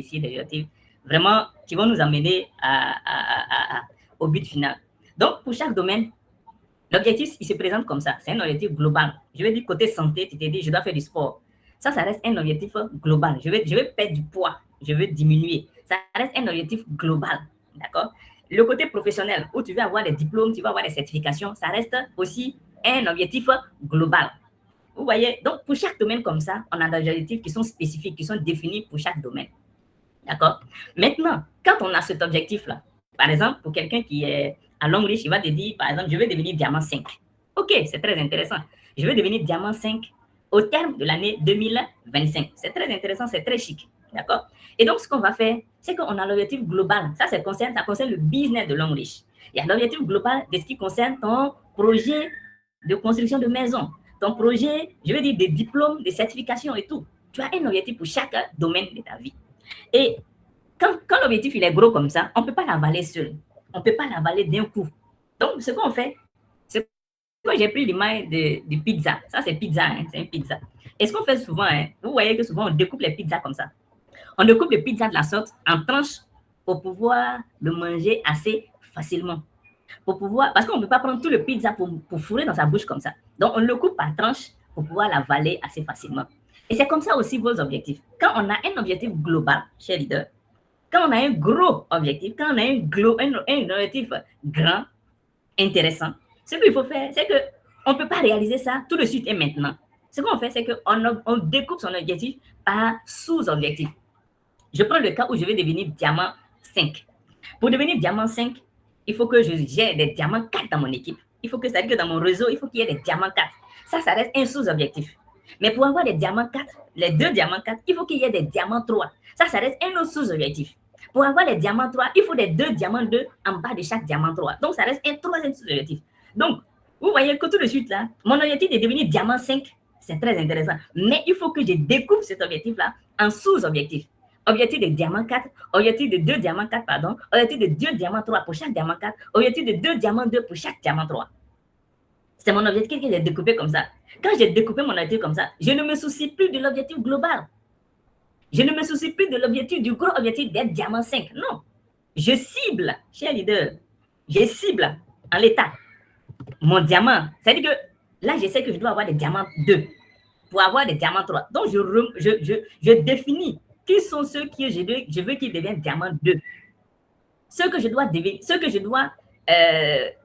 des objectifs vraiment qui vont nous amener au but final. Donc, pour chaque domaine, l'objectif, il se présente comme ça. C'est un objectif global. Je vais dire côté santé, tu t'es dit, je dois faire du sport. Ça reste un objectif global. Je vais perdre du poids. Je veux diminuer. Ça reste un objectif global. D'accord? Le côté professionnel, où tu veux avoir des diplômes, tu vas avoir des certifications, ça reste aussi un objectif global. Vous voyez? Donc, pour chaque domaine comme ça, on a des objectifs qui sont spécifiques, qui sont définis pour chaque domaine. D'accord? Maintenant, quand on a cet objectif-là, par exemple, pour quelqu'un qui est à Longreach, il va te dire, par exemple, je veux devenir diamant 5. OK, c'est très intéressant. Je veux devenir diamant 5 au terme de l'année 2025. C'est très intéressant, c'est très chic. D'accord? Et donc, ce qu'on va faire, c'est qu'on a l'objectif global. Ça concerne le business de Longreach. Il y a l'objectif global de ce qui concerne ton projet de construction de maison, ton projet, je veux dire, des diplômes, des certifications et tout. Tu as un objectif pour chaque domaine de ta vie. Et quand l'objectif il est gros comme ça, on ne peut pas l'avaler seul. On ne peut pas l'avaler d'un coup. Donc, ce qu'on fait, c'est que j'ai pris l'image de pizza. Ça, c'est pizza, hein, c'est une pizza. Et ce qu'on fait souvent, hein, vous voyez que souvent, on découpe les pizzas comme ça. On découpe les pizzas de la sorte en tranches pour pouvoir le manger assez facilement. Parce qu'on ne peut pas prendre tout le pizza pour fourrer dans sa bouche comme ça. Donc, on le coupe par tranches pour pouvoir l'avaler assez facilement. Et c'est comme ça aussi vos objectifs. Quand on a un objectif global, cher leader, quand on a un gros objectif, quand on a un objectif grand, intéressant, ce qu'il faut faire, c'est qu'on ne peut pas réaliser ça tout de suite et maintenant. Ce qu'on fait, c'est qu'on découpe son objectif par sous-objectif. Je prends le cas où je vais devenir diamant 5. Pour devenir diamant 5, il faut que j'ai des diamants 4 dans mon équipe. Il faut que ça dire que dans mon réseau, il faut qu'il y ait des diamants 4. Ça reste un sous-objectif. Mais pour avoir des diamants 4, les 2 diamants 4, il faut qu'il y ait des diamants 3. Ça reste un autre sous-objectif. Pour avoir les diamants 3, il faut des 2 diamants 2 en bas de chaque diamant 3. Donc, ça reste un troisième sous-objectif. Donc, vous voyez que tout de suite, là, mon objectif de devenir diamant 5, c'est très intéressant. Mais il faut que je découpe cet objectif-là en sous-objectifs. Objectif de diamant 4, objectif de 2 diamants 4, pardon, objectif de 2 diamants 3 pour chaque diamant 4, objectif de 2 diamants 2 pour chaque diamant 3. C'est mon objectif que j'ai découpé comme ça. Quand j'ai découpé mon objectif comme ça, je ne me soucie plus de l'objectif global. Je ne me soucie plus de l'objectif, du gros objectif d'être diamant 5. Non. Je cible, cher leader, je cible en l'état mon diamant. C'est-à-dire que là, je sais que je dois avoir des diamants 2 pour avoir des diamants 3. Donc, je définis qui sont ceux que je veux qu'ils deviennent diamant 2. Ceux que je dois devenir, ceux que je dois,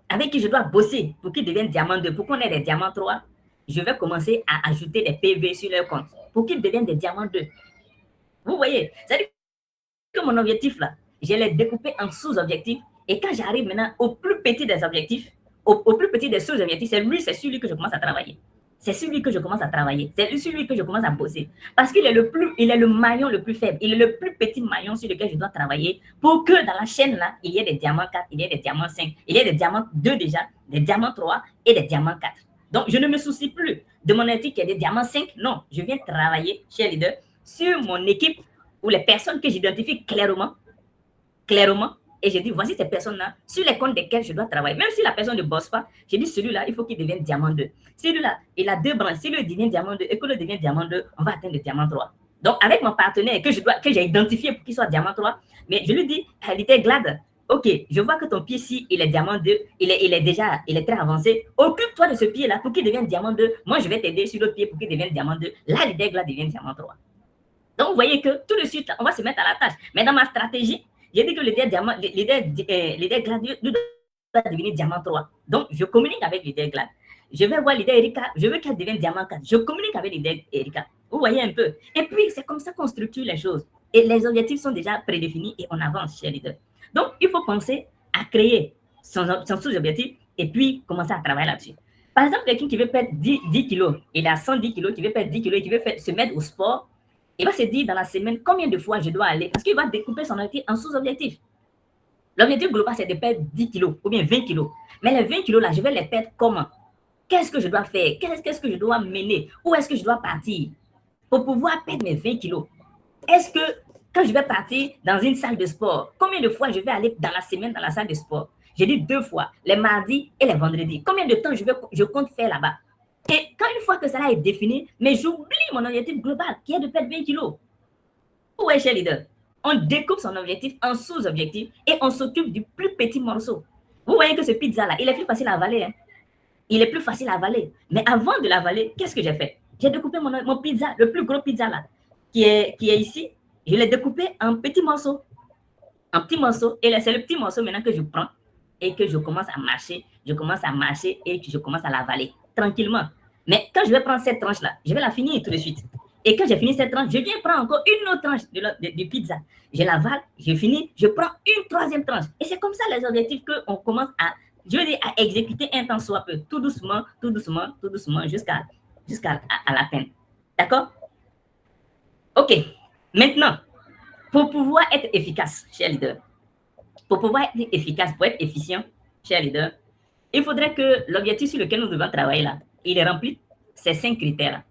avec qui je dois bosser pour qu'ils deviennent diamant 2, pour qu'on ait des diamants 3, je vais commencer à ajouter des PV sur leur compte pour qu'ils deviennent des diamants 2. Vous voyez, c'est-à-dire que mon objectif là, je l'ai découpé en sous-objectifs et quand j'arrive maintenant au plus petit des objectifs, au plus petit des sous-objectifs, c'est celui que je commence à travailler. C'est celui que je commence à travailler. C'est celui que je commence à bosser. Parce qu'il est le maillon le plus faible. Il est le plus petit maillon sur lequel je dois travailler pour que dans la chaîne là, il y ait des diamants 4, il y ait des diamants 5, il y ait des diamants 2 déjà, des diamants 3 et des diamants 4. Donc, je ne me soucie plus de mon équipe qui est des diamants 5. Non, je viens travailler, cher leader, sur mon équipe ou les personnes que j'identifie clairement, et je dis, voici ces personnes-là, sur les comptes desquels je dois travailler. Même si la personne ne bosse pas, je dis, celui-là, il faut qu'il devienne diamant 2. Celui-là, il a 2 branches. Si lui devient diamant 2 et que le devient diamant 2, on va atteindre le diamant 3. Donc, avec mon partenaire que j'ai identifié pour qu'il soit diamant 3, mais je lui dis, elle était glad. OK, je vois que ton pied-ci, il est diamant 2, il est très avancé. Occupe-toi de ce pied-là pour qu'il devienne diamant 2. Moi, je vais t'aider sur l'autre pied pour qu'il devienne diamant 2. Là, l'idée glad devient diamant 3. Donc, vous voyez que tout de suite, on va se mettre à la tâche. Mais dans ma stratégie, j'ai dit que l'idée glad doit devenir diamant 3. Donc, je communique avec l'idée glad. Je vais voir l'idée Erika, je veux qu'elle devienne diamant 4. Je communique avec l'idée Erika. Vous voyez un peu. Et puis, c'est comme ça qu'on structure les choses. Et les objectifs sont déjà prédéfinis et on avance chez leader. Donc, il faut penser à créer son sous-objectif et puis commencer à travailler là-dessus. Par exemple, quelqu'un qui veut perdre 10 kilos, il a 110 kilos, qui veut perdre 10 kilos et qui veut se mettre au sport, il va se dire dans la semaine combien de fois je dois aller parce qu'il va découper son objectif en sous-objectifs. L'objectif global, c'est de perdre 10 kilos ou bien 20 kilos. Mais les 20 kilos là, je vais les perdre comment? Qu'est-ce que je dois faire? Qu'est-ce que je dois mener? Où est-ce que je dois partir pour pouvoir perdre mes 20 kilos? Est-ce que quand je vais partir dans une salle de sport, combien de fois je vais aller dans la semaine dans la salle de sport? J'ai dit 2 fois, les mardis et les vendredis. Combien de temps je compte faire là-bas? Et quand une fois que cela est défini, mais j'oublie mon objectif global qui est de perdre 20 kilos. Où est cher leader? on découpe son objectif en sous-objectifs et on s'occupe du plus petit morceau. Vous voyez que ce pizza-là, il est plus facile à avaler. Hein? Il est plus facile à avaler. Mais avant de l'avaler, qu'est-ce que j'ai fait? J'ai découpé mon pizza, le plus gros pizza là, qui est ici. Je l'ai découpé en petits morceaux. En petits morceaux. Et c'est le petit morceau maintenant que je prends et que je commence à mâcher. Je commence à mâcher et que je commence à l'avaler tranquillement. Mais quand je vais prendre cette tranche-là, je vais la finir tout de suite. Et quand j'ai fini cette tranche, je viens prendre encore une autre tranche de pizza. Je l'avale, je finis, je prends une troisième tranche. Et c'est comme ça les objectifs qu'on commence à, je veux dire, à exécuter un temps soit peu, tout doucement, tout doucement, tout doucement, jusqu'à l'atteindre. D'accord? OK. Maintenant, pour pouvoir être efficace, cher leader, pour pouvoir être efficace, pour être efficient, cher leader, il faudrait que l'objectif sur lequel nous devons travailler là, il est rempli ces 5 critères-là.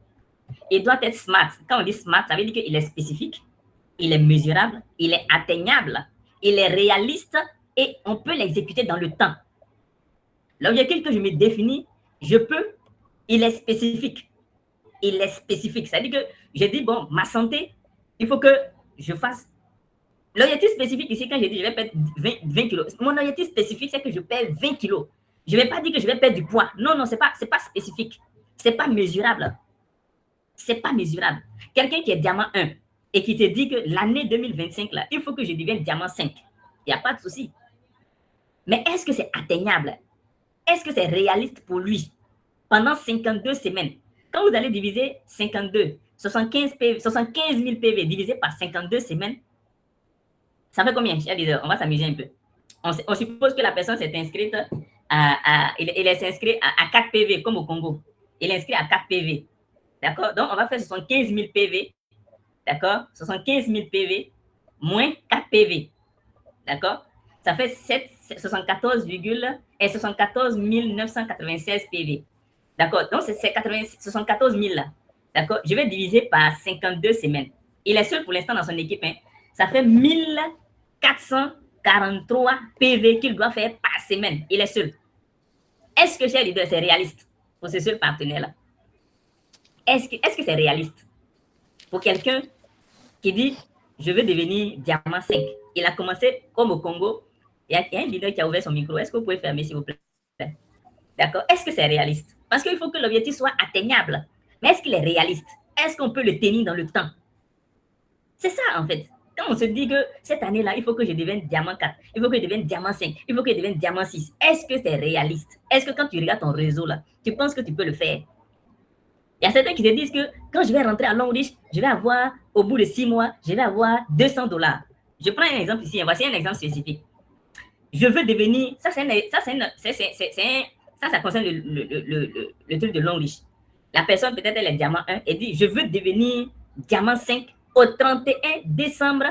Il doit être smart. Quand on dit smart, ça veut dire qu'il est spécifique, il est mesurable, il est atteignable, il est réaliste et on peut l'exécuter dans le temps. L'objectif que je me définis, il est spécifique. Il est spécifique. C'est-à-dire que je dis, bon, ma santé, il faut que je fasse. L'objectif spécifique ici, quand je dis je vais perdre 20 kilos, mon objectif spécifique, c'est que je perds 20 kilos. Je ne vais pas dire que je vais perdre du poids. Non, non, ce n'est pas spécifique. Ce n'est pas mesurable. C'est pas mesurable. Quelqu'un qui est diamant 1 et qui te dit que l'année 2025, là, il faut que je devienne diamant 5, il n'y a pas de souci. Mais est-ce que c'est atteignable? Est-ce que c'est réaliste pour lui? Pendant 52 semaines, quand vous allez diviser 52, 75 000 PV divisé par 52 semaines, ça fait combien, cher leader? On va s'amuser un peu. On suppose que la personne s'est inscrite il est inscrit à 4 PV, comme au Congo. Il est inscrit à 4 PV. D'accord? Donc, on va faire 75 000 PV. D'accord? 75 000 PV moins 4 PV. D'accord? Ça fait 74 996 PV. D'accord? Donc, c'est 74 000 là. D'accord? Je vais diviser par 52 semaines. Il est seul pour l'instant dans son équipe. Hein. Ça fait 1443 PV qu'il doit faire par semaine. Il est seul. Est-ce que, cher leader, c'est réaliste pour ce seul partenaire-là? Est-ce que c'est réaliste pour quelqu'un qui dit je veux devenir diamant 5? Il a commencé comme au Congo. Il y a un leader qui a ouvert son micro. Est-ce que vous pouvez fermer, s'il vous plaît? D'accord? Est-ce que c'est réaliste? Parce qu'il faut que l'objectif soit atteignable. Mais est-ce qu'il est réaliste? Est-ce qu'on peut le tenir dans le temps? C'est ça, en fait. Quand on se dit que cette année-là, il faut que je devienne diamant 4, il faut que je devienne diamant 5, il faut que je devienne diamant 6. Est-ce que c'est réaliste? Est-ce que quand tu regardes ton réseau, là, tu penses que tu peux le faire? Il y a certains qui se disent que quand je vais rentrer à Longreach, je vais avoir, au bout de 6 mois, je vais avoir $200. Je prends un exemple ici. Voici un exemple spécifique. Je veux devenir... Ça concerne le truc de Longreach. La personne, peut-être, elle est diamant 1 et dit, je veux devenir diamant 5 au 31 décembre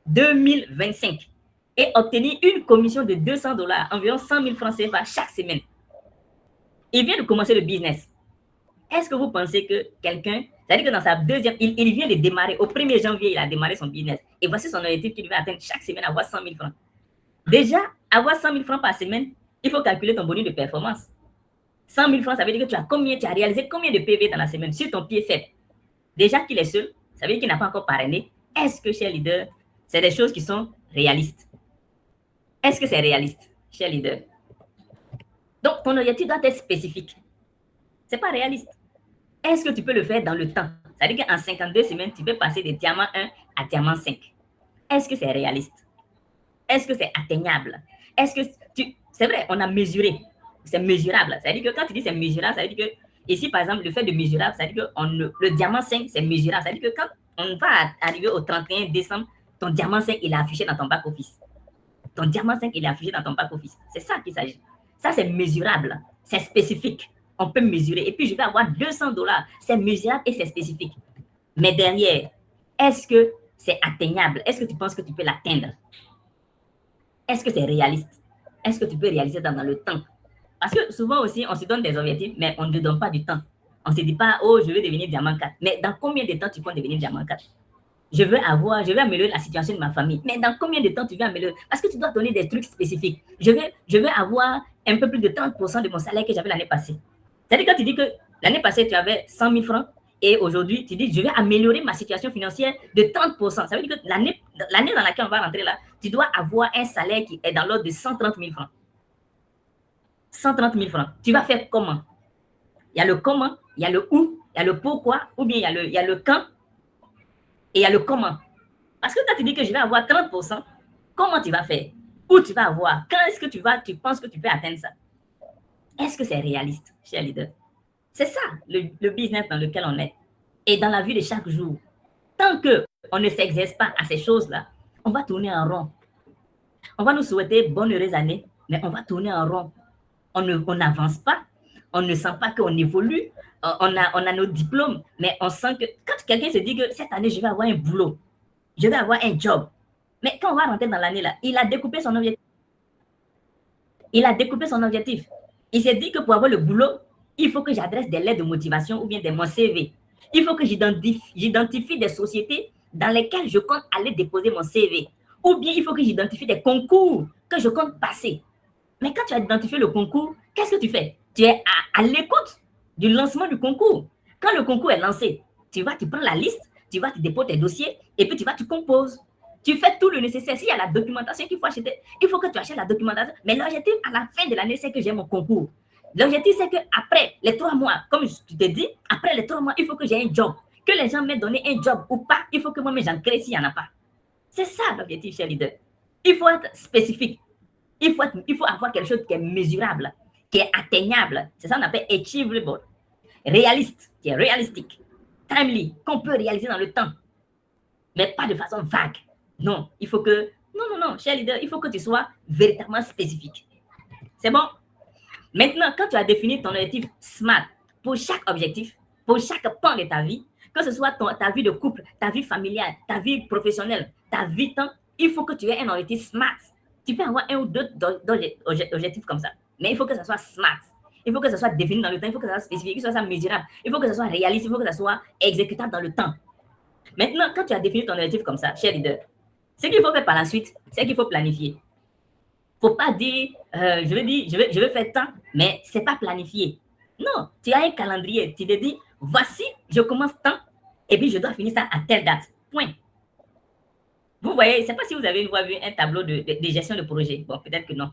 2025 et obtenir une commission de $200, environ 100 000 francs CFA chaque semaine. Il vient de commencer le business. Est-ce que vous pensez que quelqu'un, c'est-à-dire que dans sa deuxième, il vient de démarrer, au 1er janvier, il a démarré son business. Et voici son objectif qu'il va atteindre chaque semaine, avoir 100 000 francs. Déjà, avoir 100 000 francs par semaine, il faut calculer ton bonus de performance. 100 000 francs, ça veut dire que tu as réalisé combien de PV dans la semaine sur ton pied faible. Déjà qu'il est seul, ça veut dire qu'il n'a pas encore parrainé. Est-ce que, cher leader, c'est des choses qui sont réalistes? Est-ce que c'est réaliste, cher leader? Donc, ton objectif doit être spécifique. Ce n'est pas réaliste. Est-ce que tu peux le faire dans le temps? C'est-à-dire qu'en 52 semaines, tu peux passer de diamant 1 à diamant 5. Est-ce que c'est réaliste? Est-ce que c'est atteignable? Est-ce que c'est vrai, on a mesuré. C'est mesurable. C'est-à-dire que quand tu dis c'est mesurable, ça veut dire que ici, par exemple, le fait de mesurable, ça veut dire que le diamant 5, c'est mesurable. Ça veut dire que quand on va arriver au 31 décembre, ton diamant 5, il est affiché dans ton back-office. Ton diamant 5, il est affiché dans ton back-office. C'est ça qu'il s'agit. Ça, c'est mesurable. C'est spécifique. On peut mesurer. Et puis, je vais avoir $200. C'est mesurable et c'est spécifique. Mais derrière, est-ce que c'est atteignable? Est-ce que tu penses que tu peux l'atteindre? Est-ce que c'est réaliste? Est-ce que tu peux réaliser dans le temps? Parce que souvent aussi, on se donne des objectifs, mais on ne donne pas du temps. On ne se dit pas, oh, je veux devenir diamant 4. Mais dans combien de temps tu peux devenir diamant 4? Je veux améliorer la situation de ma famille. Mais dans combien de temps tu veux améliorer? Parce que tu dois donner des trucs spécifiques. Je veux avoir un peu plus de 30% de mon salaire que j'avais l'année passée. C'est-à-dire quand tu dis que l'année passée, tu avais 100 000 francs Et aujourd'hui, tu dis, je vais améliorer ma situation financière de 30%. Ça veut dire que l'année dans laquelle on va rentrer là, tu dois avoir un salaire qui est dans l'ordre de 130 000 francs. 130 000 francs. Tu vas faire comment? Il y a le comment, il y a le où, il y a le pourquoi, ou bien il y a le quand, et il y a le comment. Parce que quand tu dis que je vais avoir 30%, comment tu vas faire? Où tu vas avoir? Quand est-ce que tu penses que tu peux atteindre ça? Est-ce que c'est réaliste, cher leader? C'est ça, le business dans lequel on est. Et dans la vie de chaque jour, tant qu'on ne s'exerce pas à ces choses-là, on va tourner en rond. On va nous souhaiter bonne heureuse année, mais on va tourner en rond. On n'avance pas, on ne sent pas qu'on évolue, on a nos diplômes, mais on sent que quand quelqu'un se dit que cette année, je vais avoir un boulot, je vais avoir un job, mais quand on va rentrer dans l'année là, il a découpé son objectif. Il a découpé son objectif. Il s'est dit que pour avoir le boulot, il faut que j'adresse des lettres de motivation ou bien mon CV. Il faut que j'identifie des sociétés dans lesquelles je compte aller déposer mon CV. Ou bien il faut que j'identifie des concours que je compte passer. Mais quand tu as identifié le concours, qu'est-ce que tu fais? Tu es à l'écoute du lancement du concours. Quand le concours est lancé, tu prends la liste, tu déposes tes dossiers et puis tu composes. Tu fais tout le nécessaire. S'il y a la documentation qu'il faut acheter, il faut que tu achètes la documentation. Mais l'objectif à la fin de l'année, c'est que j'ai mon concours. L'objectif, c'est qu'après les 3 mois, comme tu t'ai dit, après les 3 mois, il faut que j'ai un job. Que les gens m'aient donné un job ou pas, il faut que moi-même j'en crée s'il n'y en a pas. C'est ça l'objectif, cher leader. Il faut être spécifique. Il faut avoir quelque chose qui est mesurable, qui est atteignable. C'est ça qu'on appelle achievable. Réaliste, qui est réalistique. Timely, qu'on peut réaliser dans le temps. Mais pas de façon vague. Non, il faut que... Non, cher leader, il faut que tu sois véritablement spécifique. C'est bon? Maintenant, quand tu as défini ton objectif SMART pour chaque objectif, pour chaque pan de ta vie, que ce soit ta vie de couple, ta vie familiale, ta vie professionnelle, ta vie temps, il faut que tu aies un objectif SMART. Tu peux avoir un ou deux objectifs comme ça, mais il faut que ça soit SMART. Il faut que ça soit défini dans le temps, il faut que ça soit spécifique, il faut que ça soit mesurable, il faut que ça soit réaliste, il faut que ça soit exécutable dans le temps. Maintenant, quand tu as défini ton objectif comme ça, cher leader, ce qu'il faut faire par la suite, c'est qu'il faut planifier. Il ne faut pas dire, je vais faire tant, mais ce n'est pas planifié. Non, tu as un calendrier, tu te dis, voici, je commence tant, et puis je dois finir ça à telle date. Point. Vous voyez, je ne sais pas si vous avez une fois vu un tableau de gestion de projet. Bon, peut-être que non.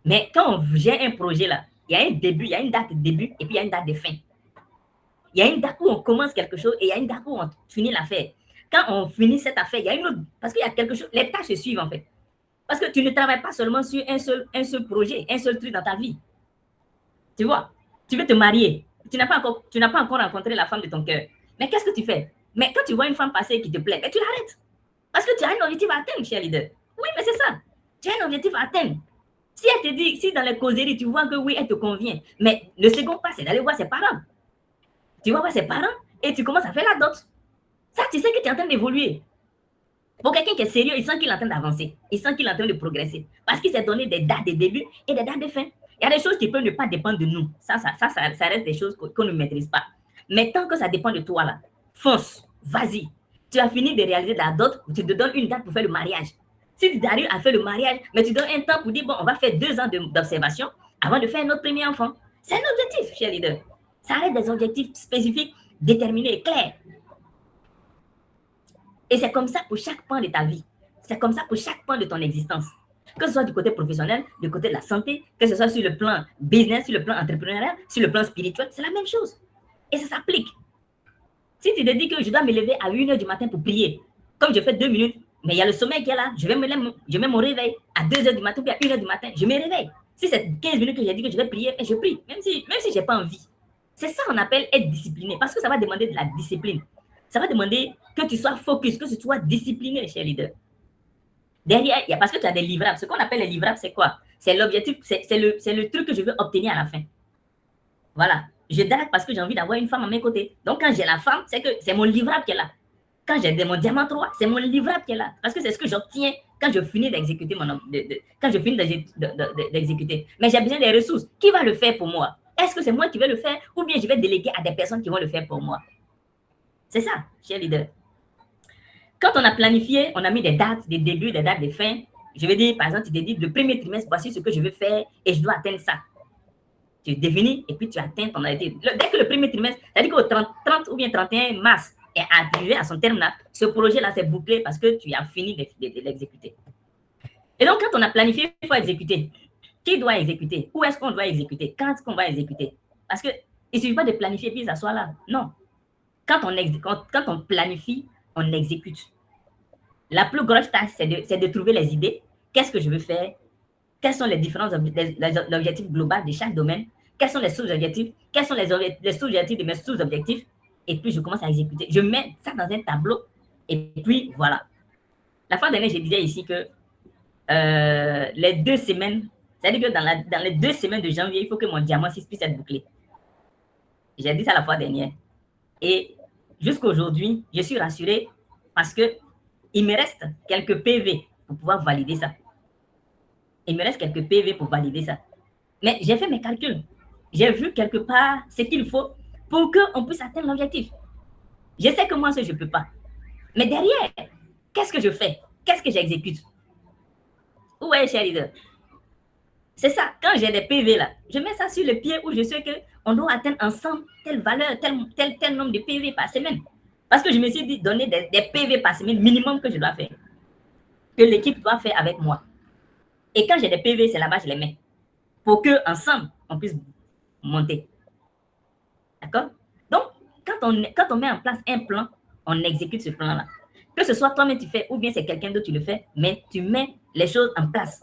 Mais quand on gère un projet là, il y a un début, il y a une date de début, et puis il y a une date de fin. Il y a une date où on commence quelque chose et il y a une date où on finit l'affaire. Quand on finit cette affaire, il y a une autre, parce qu'il y a quelque chose, les tâches se suivent en fait. Parce que tu ne travailles pas seulement sur un seul projet, un seul truc dans ta vie. Tu vois, tu veux te marier, tu n'as pas encore rencontré la femme de ton cœur. Mais qu'est-ce que tu fais? Mais quand tu vois une femme passer qui te plaît, mais tu l'arrêtes. Parce que tu as un objectif à atteindre, cher leader. Oui, mais c'est ça. Tu as un objectif à atteindre. Si elle te dit, si dans les causeries, tu vois que oui, elle te convient, mais le second pas, c'est d'aller voir ses parents. Tu vas voir ses parents et tu commences à faire la dot. Ça, tu sais que tu es en train d'évoluer. Pour quelqu'un qui est sérieux, il sent qu'il est en train d'avancer. Il sent qu'il est en train de progresser. Parce qu'il s'est donné des dates de début et des dates de fin. Il y a des choses qui peuvent ne pas dépendre de nous. Ça reste des choses qu'on ne maîtrise pas. Mais tant que ça dépend de toi, là, fonce, vas-y. Tu as fini de réaliser la dot, tu te donnes une date pour faire le mariage. Si tu arrives à faire le mariage, mais tu donnes un temps pour dire, bon, on va faire 2 ans d'observation avant de faire notre premier enfant. C'est un objectif, cher leader. Ça reste des objectifs spécifiques, déterminés et clairs. Et c'est comme ça pour chaque pan de ta vie. C'est comme ça pour chaque pan de ton existence. Que ce soit du côté professionnel, du côté de la santé, que ce soit sur le plan business, sur le plan entrepreneurial, sur le plan spirituel, c'est la même chose. Et ça s'applique. Si tu te dis que je dois me lever à 1h du matin pour prier, comme je fais 2 minutes, mais il y a le sommeil qui est là, je mets mon réveil à 2h du matin ou à 1h du matin, je me réveille. Si c'est 15 minutes que j'ai dit que je vais prier, je prie, même si je n'ai pas envie. C'est ça qu'on appelle être discipliné, parce que ça va demander de la discipline. Ça va demander que tu sois focus, que tu sois discipliné, cher leader. Derrière, parce que tu as des livrables. Ce qu'on appelle les livrables, c'est quoi? C'est l'objectif, c'est le truc que je veux obtenir à la fin. Voilà. Je drague parce que j'ai envie d'avoir une femme à mes côtés. Donc, quand j'ai la femme, c'est que c'est mon livrable qui est là. Quand j'ai mon diamant 3, c'est mon livrable qui est là. Parce que c'est ce que j'obtiens quand je finis d'exécuter quand je finis d'exécuter. Mais j'ai besoin des ressources. Qui va le faire pour moi? Est-ce que c'est moi qui vais le faire ou bien je vais déléguer à des personnes qui vont le faire pour moi? C'est ça, cher leader. Quand on a planifié, on a mis des dates, des débuts, des dates de fin. Je vais dire, par exemple, tu te dis, le premier trimestre, voici ce que je veux faire et je dois atteindre ça. tu définis et puis tu atteins ton objectif. Dès que le premier trimestre, c'est-à-dire qu'au 30 ou bien 31 mars est arrivé à son terme là, ce projet-là s'est bouclé parce que tu as fini de l'exécuter. Et donc, quand on a planifié, il faut exécuter. Qui doit exécuter? Où est-ce qu'on doit exécuter? Quand est-ce qu'on va exécuter? Parce qu'il ne suffit pas de planifier puis s'asseoir là. Non. Quand on planifie, on exécute. La plus grosse tâche, c'est de trouver les idées. Qu'est-ce que je veux faire? Quels sont les différents objectifs globaux de chaque domaine? Quels sont les sous-objectifs? Quels sont les sous-objectifs de mes sous-objectifs? Et puis, je commence à exécuter. Je mets ça dans un tableau. Et puis, voilà. La fois dernière, je disais ici que les 2 semaines, c'est-à-dire que dans les 2 semaines de janvier, il faut que mon diamant 6 puisse être bouclé. J'ai dit ça la fois dernière. Et jusqu'à aujourd'hui, je suis rassuré parce que il me reste quelques PV pour pouvoir valider ça. Il me reste quelques PV pour valider ça. Mais j'ai fait mes calculs. J'ai vu quelque part ce qu'il faut pour qu'on puisse atteindre l'objectif. Je sais que moi, je ne peux pas. Mais derrière, qu'est-ce que je fais? Qu'est-ce que j'exécute? Où est, cher leader? C'est ça. Quand j'ai des PV là, je mets ça sur le pied où je sais qu'on doit atteindre ensemble telle valeur, tel nombre de PV par semaine. Parce que je me suis dit donner des PV par semaine minimum que je dois faire. Que l'équipe doit faire avec moi. Et quand j'ai des PV, c'est là-bas que je les mets. Pour qu'ensemble, on puisse monter. D'accord? Donc, quand on met en place un plan, on exécute ce plan-là. Que ce soit toi-même tu fais ou bien c'est quelqu'un d'autre qui le fait, mais tu mets les choses en place.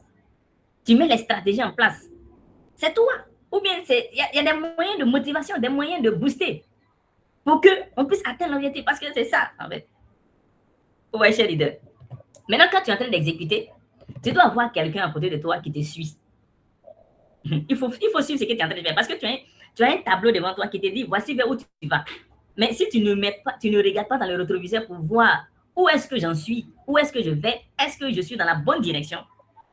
Tu mets les stratégies en place. C'est toi. Ou bien il y a des moyens de motivation, des moyens de booster pour qu'on puisse atteindre l'objectif. Parce que c'est ça, en fait. Ouais, cher leader. Maintenant, quand tu es en train d'exécuter, tu dois avoir quelqu'un à côté de toi qui te suit. Il faut suivre ce que tu es en train de faire. Parce que tu as un tableau devant toi qui te dit voici vers où tu vas. Mais si tu ne regardes pas dans le rétroviseur pour voir où est-ce que j'en suis, où est-ce que je vais, est-ce que je suis dans la bonne direction,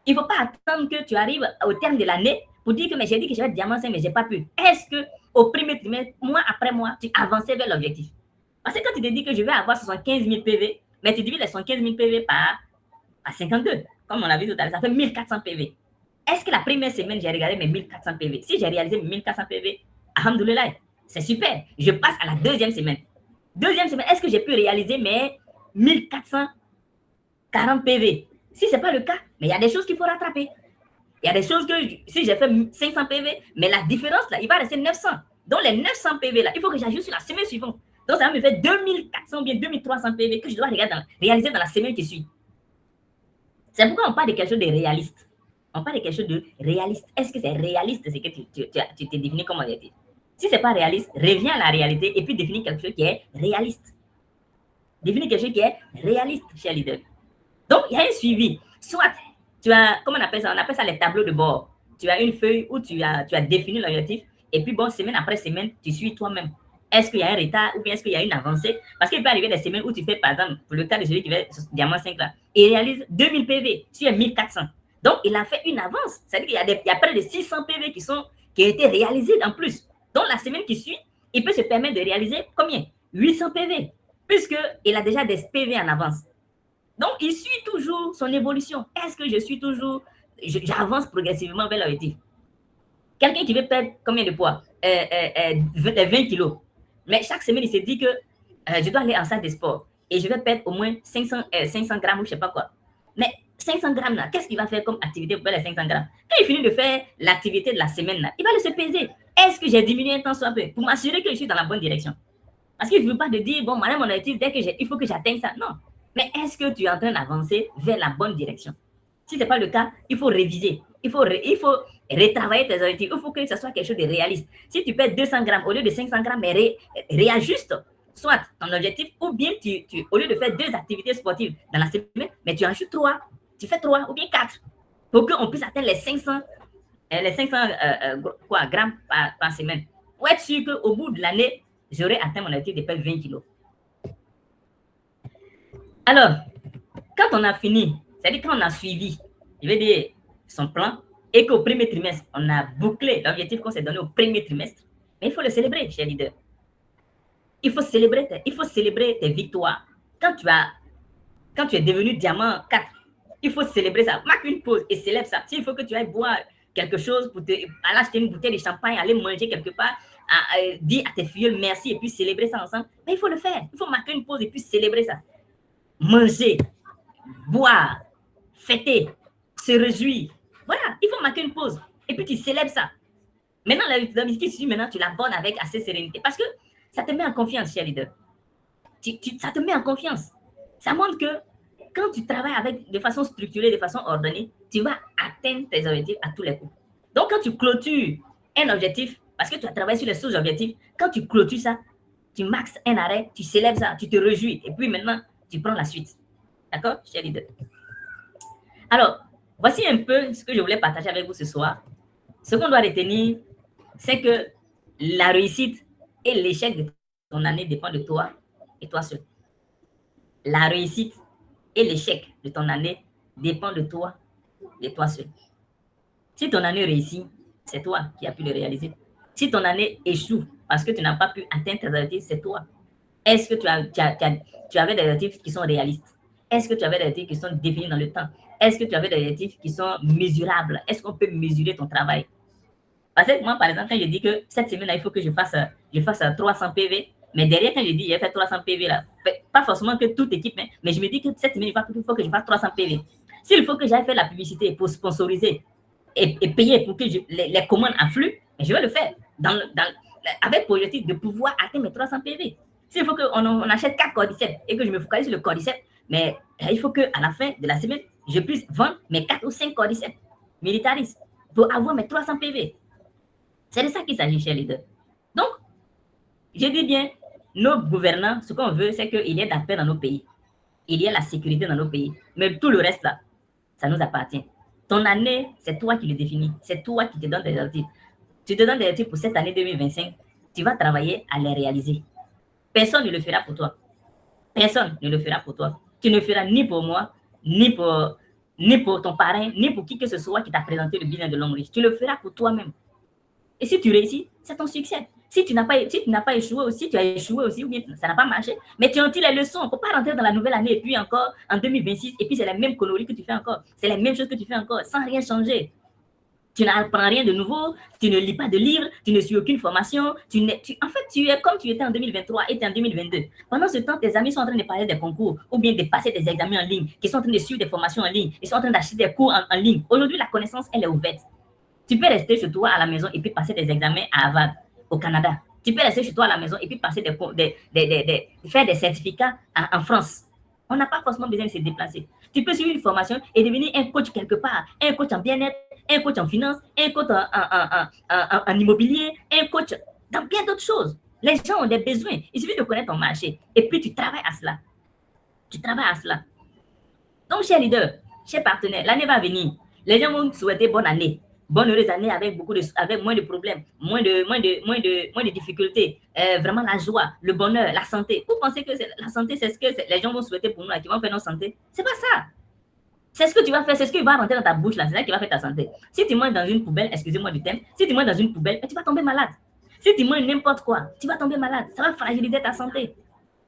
il ne faut pas attendre que tu arrives au terme de l'année pour dire que mais j'ai dit que je vais être diamant 5, mais je n'ai pas pu. Est-ce qu'au premier trimestre, mois après mois, tu avançais vers l'objectif? Parce que quand tu te dis que je vais avoir 75 000 PV, mais tu divises les 75 000 PV par 52, comme on l'a vu tout à l'heure, ça fait 1400 PV. Est-ce que la première semaine, j'ai regardé mes 1400 PV? Si j'ai réalisé mes 1400 PV, alhamdoulilah, c'est super. Je passe à la deuxième semaine. Deuxième semaine, est-ce que j'ai pu réaliser mes 1440 PV? Si ce n'est pas le cas, mais il y a des choses qu'il faut rattraper. Il y a des choses que, si j'ai fait 500 PV, mais la différence, là, il va rester 900. Donc, les 900 PV, là, il faut que j'ajoute sur la semaine suivante. Donc, ça va me faire 2400 ou bien 2300 PV que je dois réaliser dans la semaine qui suit. C'est pourquoi on parle de quelque chose de réaliste. On parle de quelque chose de réaliste. Est-ce que c'est réaliste ce que tu t'es défini comme objectif? Si ce n'est pas réaliste, reviens à la réalité et puis définis quelque chose qui est réaliste. Définis quelque chose qui est réaliste, cher leader. Donc, il y a un suivi. Soit, tu as, comment on appelle ça? On appelle ça les tableaux de bord. Tu as une feuille où tu as défini l'objectif et puis, bon, semaine après semaine, tu suis toi-même. Est-ce qu'il y a un retard ou bien est-ce qu'il y a une avancée? Parce qu'il peut arriver des semaines où tu fais, par exemple, pour le cas de celui qui fait diamant 5 là, il réalise 2000 PV sur 1400. Donc, il a fait une avance. C'est-à-dire qu'il y a près de 600 PV qui ont été réalisés en plus. Donc, la semaine qui suit, il peut se permettre de réaliser combien? 800 PV, puisqu'il a déjà des PV en avance. Donc, il suit toujours son évolution. Est-ce que je suis toujours... J'avance progressivement vers l'objectif. Quelqu'un qui veut perdre combien de poids? 20 kilos. Mais chaque semaine, il se dit que je dois aller en salle de sport et je vais perdre au moins 500 grammes ou je ne sais pas quoi. Mais 500 grammes, là, qu'est-ce qu'il va faire comme activité pour perdre les 500 grammes? Quand il finit de faire l'activité de la semaine, là, il va se peser. Est-ce que j'ai diminué un temps soit peu pour m'assurer que je suis dans la bonne direction? Parce qu'il ne veut pas de dire, bon, madame, mon objectif, il faut que j'atteigne ça. Non. Mais est-ce que tu es en train d'avancer vers la bonne direction? Si ce n'est pas le cas, il faut réviser. Il faut retravailler tes objectifs. Il faut que ce soit quelque chose de réaliste. Si tu perds 200 grammes au lieu de 500 grammes, mais réajuste soit ton objectif, ou bien au lieu de faire 2 activités sportives dans la semaine, mais tu ajoutes 3. Tu fais 3 ou bien 4 pour qu'on puisse atteindre les 500 grammes par semaine. Pour être sûr qu'au bout de l'année, j'aurai atteint mon objectif de perdre 20 kilos. Alors, quand on a fini, c'est-à-dire quand on a suivi, je vais dire, son plan, et qu'au premier trimestre, on a bouclé l'objectif qu'on s'est donné au premier trimestre, mais il faut le célébrer, cher leader. Il faut célébrer tes victoires. Quand tu es devenu diamant 4, il faut célébrer ça. Marque une pause et célèbre ça. S'il faut que tu ailles boire quelque chose, pour aller acheter une bouteille de champagne, aller manger quelque part, dire à tes filles merci et puis célébrer ça ensemble. Mais il faut le faire. Il faut marquer une pause et puis célébrer ça. Manger, boire, fêter, se réjouir. Voilà, il faut marquer une pause. Et puis tu célèbres ça. Maintenant, la musique suit, maintenant, tu l'abordes avec assez sérénité. Parce que ça te met en confiance, cher leader. Ça te met en confiance. Ça montre que quand tu travailles de façon structurée, de façon ordonnée, tu vas atteindre tes objectifs à tous les coups. Donc, quand tu clôtures un objectif, parce que tu as travaillé sur les sous-objectifs, quand tu clôtures ça, tu marques un arrêt, tu célèbres ça, tu te réjouis. Et puis maintenant, tu prends la suite. D'accord, cher leader? Alors, voici un peu ce que je voulais partager avec vous ce soir. Ce qu'on doit retenir, c'est que la réussite et l'échec de ton année dépend de toi et toi seul. La réussite et l'échec de ton année dépend de toi et toi seul. Si ton année réussit, c'est toi qui as pu le réaliser. Si ton année échoue parce que tu n'as pas pu atteindre tes objectifs, c'est toi. Est-ce que tu avais des objectifs qui sont réalistes? Est-ce que tu avais des objectifs qui sont définis dans le temps? Est-ce que tu avais des objectifs qui sont mesurables? Est-ce qu'on peut mesurer ton travail? Parce que moi, par exemple, quand je dis que cette semaine, il faut que je fasse 300 PV, mais derrière, quand je dis j'ai fait 300 PV, là, pas forcément que toute équipe, mais je me dis que cette semaine, il faut que je fasse 300 PV. S'il faut que j'aille faire la publicité pour sponsoriser et payer pour que les commandes affluent, je vais le faire avec pour objectif de pouvoir atteindre mes 300 PV. S'il faut qu'on achète 4 cordyceps et que je me focalise sur le cordyceps, mais il faut qu'à la fin de la semaine, je puisse vendre mes 4 ou 5 cordyceps militaristes pour avoir mes 300 PV. C'est de ça qu'il s'agit, cher leader. Donc, je dis bien, nos gouvernants, ce qu'on veut, c'est qu'il y ait de la paix dans nos pays. Il y ait la sécurité dans nos pays. Mais tout le reste, là, ça nous appartient. Ton année, c'est toi qui le définis. C'est toi qui te donnes des objectifs. Tu te donnes des objectifs pour cette année 2025. Tu vas travailler à les réaliser. Personne ne le fera pour toi. Personne ne le fera pour toi. Tu ne le feras ni pour moi, ni pour ton parrain, ni pour qui que ce soit qui t'a présenté le bilan de l'homme riche. Tu le feras pour toi-même. Et si tu réussis, c'est ton succès. Si tu n'as pas échoué aussi, si tu as échoué aussi, ou bien ça n'a pas marché, mais tu en tires les leçons. Il ne faut pas rentrer dans la nouvelle année et puis encore en 2026, et puis c'est la même connerie que tu fais encore. C'est la même chose que tu fais encore, sans rien changer. Tu n'apprends rien de nouveau, tu ne lis pas de livres, tu ne suis aucune formation. En fait, tu es comme tu étais en 2023 et tu es en 2022. Pendant ce temps, tes amis sont en train de passer des concours ou bien de passer des examens en ligne, qui sont en train de suivre des formations en ligne, ils sont en train d'acheter des cours en ligne. Aujourd'hui, la connaissance, elle est ouverte. Tu peux rester chez toi à la maison et puis passer des examens à Harvard, au Canada. Tu peux rester chez toi à la maison et puis passer faire des certificats en France. On n'a pas forcément besoin de se déplacer. Tu peux suivre une formation et devenir un coach quelque part, un coach en bien-être, un coach en finance, un coach en immobilier, un coach dans bien d'autres choses. Les gens ont des besoins. Il suffit de connaître ton marché et puis tu travailles à cela. Tu travailles à cela. Donc, cher leader, cher partenaire, l'année va venir. Les gens vont souhaiter bonne année. Bonne heureuse année avec moins de problèmes, moins de difficultés, vraiment la joie, le bonheur, la santé. Vous pensez que la santé, c'est ce que les gens vont souhaiter pour nous, là, qui vont faire notre santé? C'est pas ça. C'est ce que tu vas faire, c'est ce qui va rentrer dans ta bouche, là, c'est ça qui va faire ta santé. Si tu manges dans une poubelle, excusez-moi du thème, si tu manges dans une poubelle, tu vas tomber malade. Si tu manges n'importe quoi, tu vas tomber malade. Ça va fragiliser ta santé.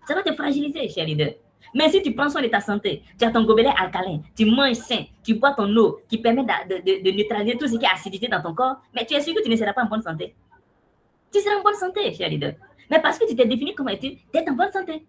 Ça va te fragiliser, cher leader. Mais si tu prends soin de ta santé, tu as ton gobelet alcalin, tu manges sain, tu bois ton eau qui permet de neutraliser tout ce qui est acidité dans ton corps, mais tu es sûr que tu ne seras pas en bonne santé. Tu seras en bonne santé, cher leader. Mais parce que tu t'es défini comme étude d'être en bonne santé.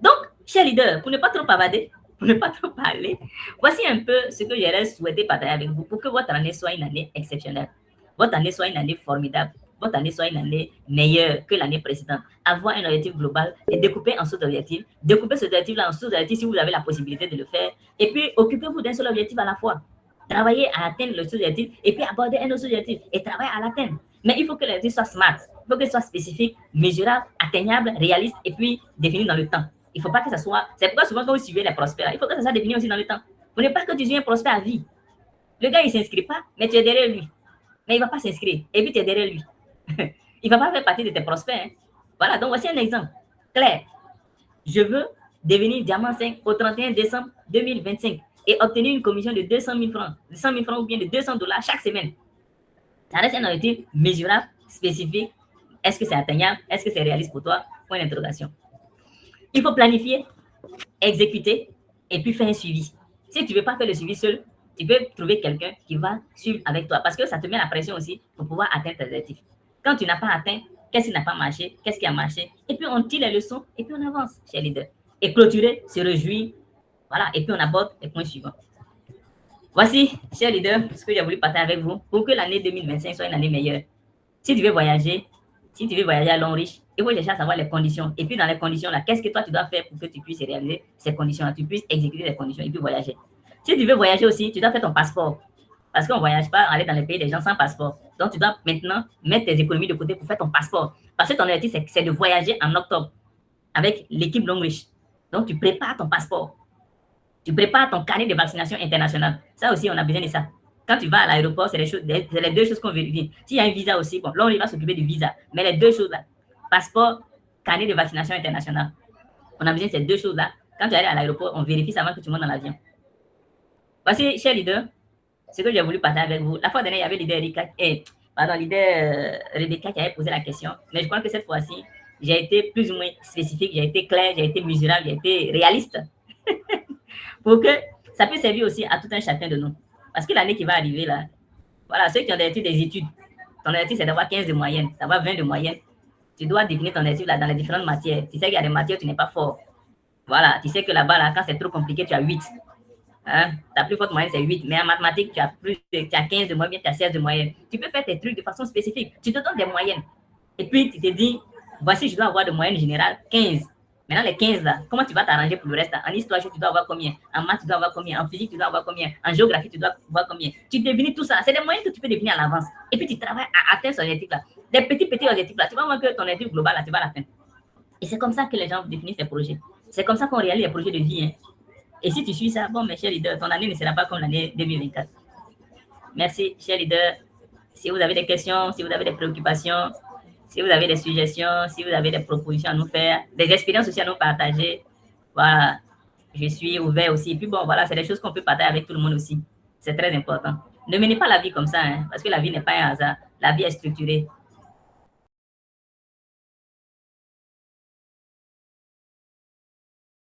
Donc, cher leader, pour ne pas trop bavarder, pour ne pas trop parler, voici un peu ce que j'aurais souhaité partager avec vous pour que votre année soit une année exceptionnelle. Votre année soit une année formidable. Votre année soit une année meilleure que l'année précédente. Avoir un objectif global et découper en sous-objectifs. Découper cet objectif-là en sous-objectifs si vous avez la possibilité de le faire. Et puis, occupez-vous d'un seul objectif à la fois. Travaillez à atteindre le sous-objectif et puis aborder un autre sous-objectif et travailler à l'atteindre. Mais il faut que l'objectif soit smart. Il faut qu'il soit spécifique, mesurable, atteignable, réaliste et puis défini dans le temps. Il ne faut pas que ça soit... C'est pourquoi souvent quand vous suivez les prospères, il faut que ça soit défini aussi dans le temps. Vous n'êtes pas que tu sois un prospère à vie. Le gars, il ne s'inscrit pas, mais tu es derrière lui. Mais il ne va pas s'inscrire et puis tu es derrière lui. Il ne va pas faire partie de tes prospects. Hein. Voilà, donc voici un exemple clair. Je veux devenir diamant 5 au 31 décembre 2025 et obtenir une commission de 200 000 francs, 100 000 francs ou bien de $200 chaque semaine. Ça reste un objectif mesurable, spécifique. Est-ce que c'est atteignable? Est-ce que c'est réaliste pour toi? Point d'interrogation. Il faut planifier, exécuter et puis faire un suivi. Si tu ne veux pas faire le suivi seul, tu peux trouver quelqu'un qui va suivre avec toi parce que ça te met la pression aussi pour pouvoir atteindre tes objectifs. Quand tu n'as pas atteint, qu'est-ce qui n'a pas marché, qu'est-ce qui a marché, et puis on tire les leçons et puis on avance, cher leader. Et clôturer, se réjouir, voilà, et puis on aborde les points suivants. Voici, cher leader, ce que j'ai voulu partager avec vous pour que l'année 2025 soit une année meilleure. Si tu veux voyager à long riche, il faut chercher à savoir les conditions. Et puis dans les conditions là, qu'est-ce que toi tu dois faire pour que tu puisses réaliser ces conditions-là, tu puisses exécuter les conditions et puis voyager. Si tu veux voyager aussi, tu dois faire ton passeport. Parce qu'on ne voyage pas aller dans les pays des gens sans passeport. Donc tu dois maintenant mettre tes économies de côté pour faire ton passeport. Parce que ton objectif, c'est de voyager en octobre avec l'équipe Long Riche. Donc tu prépares ton passeport. Tu prépares ton carnet de vaccination international. Ça aussi, on a besoin de ça. Quand tu vas à l'aéroport, c'est les deux choses qu'on vérifie. S'il y a un visa aussi, bon, là, on va s'occuper du visa. Mais les deux choses là, passeport, carnet de vaccination international, on a besoin de ces deux choses là. Quand tu arrives à l'aéroport, on vérifie ça avant que tu montes dans l'avion. Voici, cher leader, ce que j'ai voulu partager avec vous. La fois dernière, il y avait leader Rebecca qui avait posé la question. Mais je crois que cette fois-ci, j'ai été plus ou moins spécifique, j'ai été clair, j'ai été mesurable, j'ai été réaliste. Pour que ça puisse servir aussi à tout un chacun de nous. Parce que l'année qui va arriver là, voilà, ceux qui ont des études, ton étude c'est d'avoir 15 de moyenne, d'avoir 20 de moyenne. Tu dois définir ton étude là dans les différentes matières. Tu sais qu'il y a des matières où tu n'es pas fort. Voilà, tu sais que là-bas, là, quand c'est trop compliqué, tu as 8. Hein? Ta plus forte moyenne, c'est 8. Mais en mathématiques, tu as 15 de moyenne, tu as 16 de moyenne. Tu peux faire tes trucs de façon spécifique. Tu te donnes des moyennes. Et puis, tu te dis, voici, je dois avoir de moyenne générale 15. Maintenant, les 15 là, comment tu vas t'arranger pour le reste? En histoire, tu dois avoir combien? En maths, tu dois avoir combien? En physique, tu dois avoir combien? En géographie, tu dois avoir combien? Tu définis tout ça. C'est des moyens que tu peux définir à l'avance. Et puis, tu travailles à atteindre ce objectif là. Des petits objectifs là. Tu vas voir que ton objectif global là, tu vas l'atteindre. Et c'est comme ça que les gens définissent les projets. C'est comme ça qu'on réalise les projets de vie. Hein. Et si tu suis ça, bon, mes chers leaders, ton année ne sera pas comme l'année 2024. Merci, chers leaders. Si vous avez des questions, si vous avez des préoccupations, si vous avez des suggestions, si vous avez des propositions à nous faire, des expériences aussi à nous partager, voilà, je suis ouvert aussi. Et puis bon, voilà, c'est des choses qu'on peut partager avec tout le monde aussi. C'est très important. Ne menez pas la vie comme ça, hein, parce que la vie n'est pas un hasard. La vie est structurée.